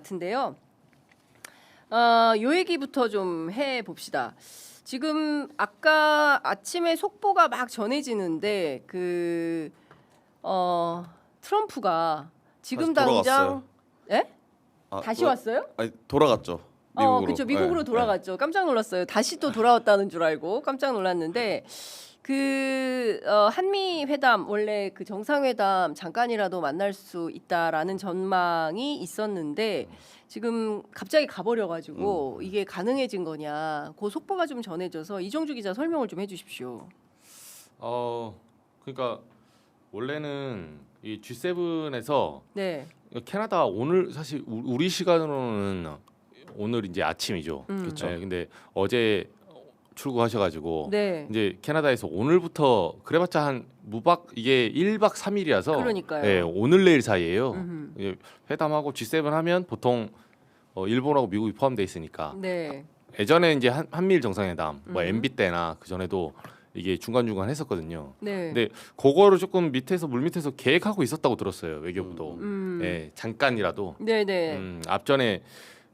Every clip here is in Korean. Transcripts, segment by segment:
같은데요. 요 얘기부터 좀 해봅시다. 지금 아까 아침에 속보가 막 전해지는데 트럼프가 지금 다시 당장 돌아갔어요. 예? 아, 다시 왔어요? 아니 돌아갔죠. 미국으로. 그렇죠. 미국으로 네, 돌아갔죠. 깜짝 놀랐어요. 다시 또 돌아왔다는 줄 알고 깜짝 놀랐는데 한미 회담 원래 그 정상회담 잠깐이라도 만날 수 있다라는 전망이 있었는데 지금 갑자기 가버려가지고 이게 가능해진 거냐? 그 속보가 좀 전해져서 이정주 기자 설명을 좀 해주십시오. 그러니까 원래는 이 G7에서 네. 캐나다 오늘 사실 우리 시간으로는 오늘 이제 아침이죠. 그렇죠. 네, 근데 어제 출국하셔가지고 네. 이제 캐나다에서 오늘부터 그래봤자 한 무박 이게 1박 3일이라서 그러니까요. 네, 오늘 내일 사이에요. 음흠. 이제 회담하고 G7 하면 보통 일본하고 미국이 포함돼 있으니까 네. 예전에 이제 한미일 정상회담 뭐 음. MB 때나 그 전에도 이게 중간중간 했었거든요. 네. 근데 그거를 조금 밑에서 물밑에서 계획하고 있었다고 들었어요. 외교부도. 예, 잠깐이라도. 네네. 앞전에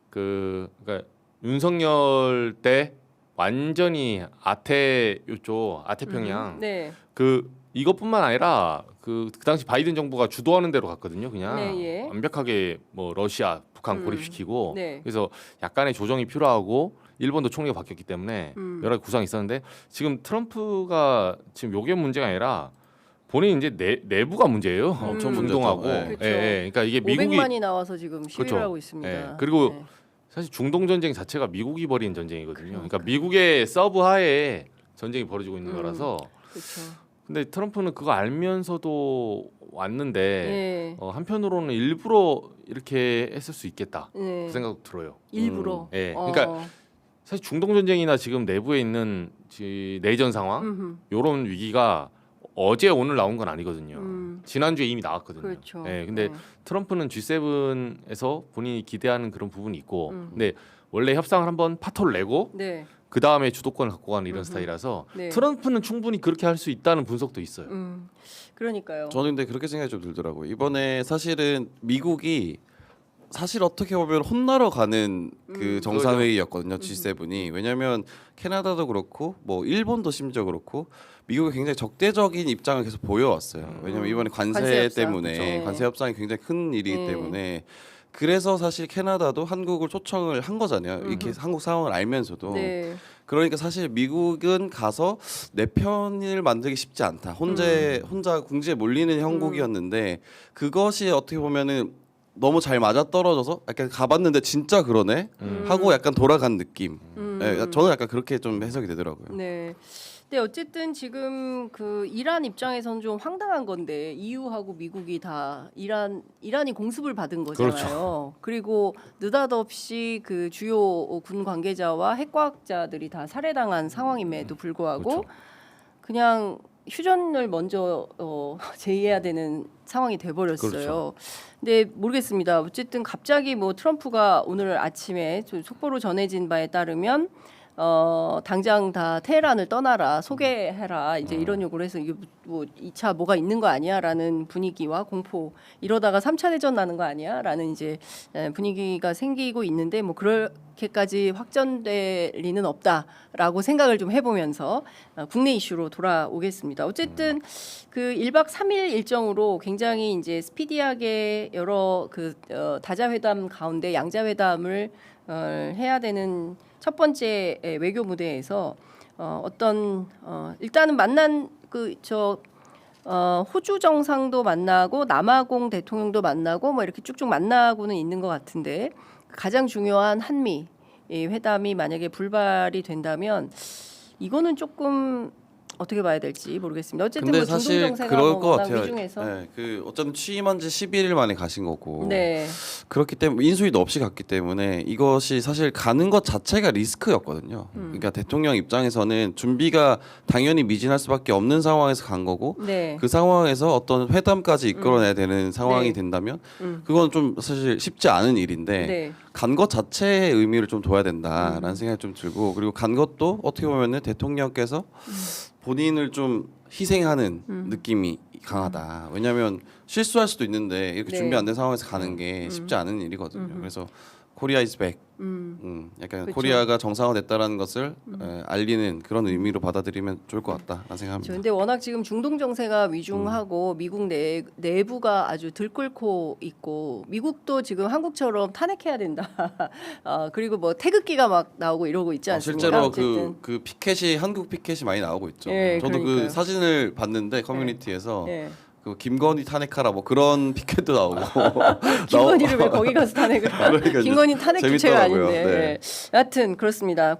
그러니까 윤석열 때 완전히 아태평양 네. 이것뿐만 아니라 그 당시 바이든 정부가 주도하는 대로 갔거든요. 그냥 네, 예. 완벽하게 뭐 러시아, 북한 고립시키고 네. 그래서 약간의 조정이 필요하고 일본도 총리가 바뀌었기 때문에 여러 가지 구상이 있었는데 지금 트럼프가 지금 요게 문제가 아니라 본인 이제 내부가 문제예요. 엄청 문제죠. 운동하고. 네. 그렇죠. 그러니까 이게 미국이 500만이 나와서 지금 시위를 그렇죠. 하고 있습니다. 예, 그리고 네. 사실 중동 전쟁 자체가 미국이 벌인 전쟁이거든요. 그러니까 미국의 서브 하에 전쟁이 벌어지고 있는 거라서. 그렇죠. 근데 트럼프는 그거 알면서도 왔는데 네. 한편으로는 일부러 이렇게 했을 수 있겠다 네. 그 생각도 들어요. 일부러. 예, 그러니까 사실 중동 전쟁이나 지금 내부에 있는 내전 상황 이런 위기가 어제 오늘 나온 건 아니거든요. 지난주에 이미 나왔거든요. 그렇죠. 예, 근데 네. 트럼프는 G7에서 본인이 기대하는 그런 부분이 있고, 근데 원래 협상을 한번 파토를 내고 네. 그 다음에 주도권을 갖고 가는 이런 스타일이라서 네. 트럼프는 충분히 그렇게 할 수 있다는 분석도 있어요. 그러니까요. 저는 근데 그렇게 생각이 좀 들더라고요. 이번에 사실은 미국이 사실 어떻게 보면 혼나러 가는 그 정상회의였거든요. G7이. 왜냐하면 캐나다도 그렇고 뭐 일본도 심지어 그렇고 미국이 굉장히 적대적인 입장을 계속 보여왔어요. 왜냐하면 이번에 관세 관세 협상. 때문에 그렇죠. 관세 협상이 굉장히 큰 일이기 네. 때문에 그래서 사실 캐나다도 한국을 초청을 한 거잖아요. 이렇게 한국 상황을 알면서도. 네. 그러니까 사실 미국은 가서 내 편을 만들기 쉽지 않다. 혼자 궁지에 몰리는 형국이었는데 그것이 어떻게 보면은 너무 잘 맞아 떨어져서 약간 가봤는데 진짜 그러네 하고 약간 돌아간 느낌. 네, 저는 약간 그렇게 좀 해석이 되더라고요. 네. 근데 어쨌든 지금 그 이란 입장에서는 좀 황당한 건데 EU하고 미국이 다 이란이 공습을 받은 거잖아요. 그렇죠. 그리고 느닷없이 그 주요 군 관계자와 핵과학자들이 다 살해당한 상황임에도 불구하고 그렇죠. 그냥 휴전을 먼저 제의해야 되는 상황이 돼버렸어요. 그렇죠. 근데 모르겠습니다. 어쨌든 갑자기 뭐 트럼프가 오늘 아침에 좀 속보로 전해진 바에 따르면 당장 다 테헤란을 떠나라 소개해라 이제 이런 요구를 해서 이게 뭐 2차 뭐가 있는 거 아니야라는 분위기와 공포 이러다가 3차 대전 나는 거 아니야라는 이제 분위기가 생기고 있는데 뭐 그렇게까지 확전될 리는 없다라고 생각을 좀 해보면서 국내 이슈로 돌아오겠습니다. 어쨌든 그 1박 3일 일정으로 굉장히 이제 스피디하게 여러 다자회담 가운데 양자회담을 해야 되는 첫 번째 외교 무대에서 일단은 만난 호주 정상도 만나고 남아공 대통령도 만나고 뭐 이렇게 쭉쭉 만나고는 있는 것 같은데 가장 중요한 한미 회담이 만약에 불발이 된다면 이거는 조금 어떻게 봐야 될지 모르겠습니다. 어쨌든 근데 뭐 중동 사실 정세가 그럴 것 워낙 같아요. 위중해서 네, 어쨌든 취임한 지 11일 만에 가신 거고. 네. 그렇기 때문에 인수위도 없이 갔기 때문에 이것이 사실 가는 것 자체가 리스크였거든요. 그러니까 대통령 입장에서는 준비가 당연히 미진할 수밖에 없는 상황에서 간 거고 네. 그 상황에서 어떤 회담까지 이끌어내야 되는 상황이 네. 된다면 그건 좀 사실 쉽지 않은 일인데 네. 간 것 자체의 의미를 좀 둬야 된다라는 생각이 좀 들고 그리고 간 것도 어떻게 보면은 대통령께서 본인을 좀 희생하는 느낌이 강하다. 왜냐하면 실수할 수도 있는데 이렇게 네. 준비 안 된 상황에서 가는 게 쉽지 않은 일이거든요. 그래서 코리아 이즈 백. 약간 그쵸. 코리아가 정상화됐다라는 것을 알리는 그런 의미로 받아들이면 좋을 것 같다라는 생각합니다. 근데 워낙 지금 중동 정세가 위중하고 미국 내부가 아주 들끓고 있고 미국도 지금 한국처럼 탄핵해야 된다. 그리고 뭐 태극기가 막 나오고 이러고 있지 않습니까? 실제로 어쨌든. 그 피켓이 한국 피켓이 많이 나오고 있죠. 예, 저도 그러니까요. 그 사진을 봤는데 커뮤니티에서 예. 그 김건희 탄핵하라 뭐 그런 피켓도 나오고 김건희를 왜 거기 가서 탄핵을? 그러니까 김건희 탄핵 주체가 재밌더라고요. 아닌데. 네. 여하튼 그렇습니다.